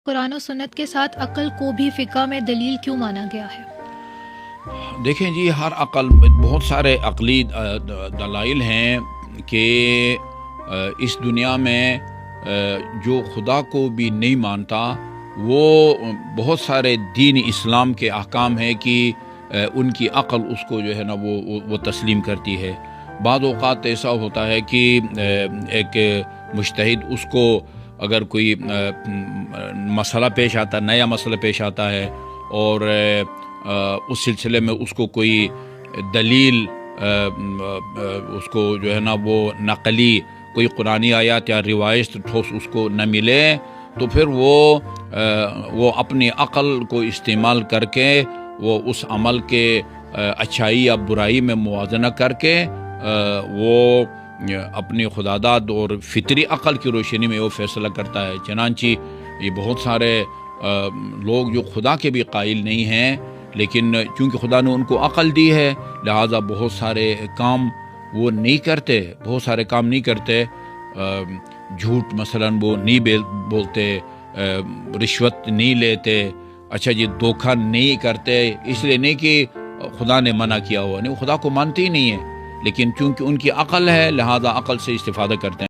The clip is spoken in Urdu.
قرآن و سنت کے ساتھ عقل کو بھی فقہ میں دلیل کیوں مانا گیا ہے؟ دیکھیں جی، ہر عقل بہت سارے عقلی دلائل ہیں کہ اس دنیا میں جو خدا کو بھی نہیں مانتا وہ بہت سارے دین اسلام کے احکام ہیں کہ ان کی عقل اس کو جو ہے نا وہ تسلیم کرتی ہے۔ بعض اوقات ایسا ہوتا ہے کہ ایک مجتہد اس کو اگر کوئی مسئلہ پیش آتا ہے، نیا مسئلہ پیش آتا ہے اور اس سلسلے میں اس کو کوئی دلیل اس کو جو ہے نا وہ نقلی کوئی قرآنی آیات یا روایت ٹھوس اس کو نہ ملے، تو پھر وہ اپنی عقل کو استعمال کر کے وہ اس عمل کے اچھائی یا برائی میں موازنہ کر کے وہ اپنی خداداد اور فطری عقل کی روشنی میں وہ فیصلہ کرتا ہے۔ چنانچہ یہ بہت سارے لوگ جو خدا کے بھی قائل نہیں ہیں، لیکن چونکہ خدا نے ان کو عقل دی ہے لہٰذا بہت سارے کام وہ نہیں کرتے، جھوٹ مثلاً وہ نہیں بولتے، رشوت نہیں لیتے، اچھا جی دھوکہ نہیں کرتے، اس لیے نہیں کہ خدا نے منع کیا ہوا، نہیں، خدا کو مانتے ہی نہیں ہے، لیکن چونکہ ان کی عقل ہے لہٰذا عقل سے استفادہ کرتے ہیں۔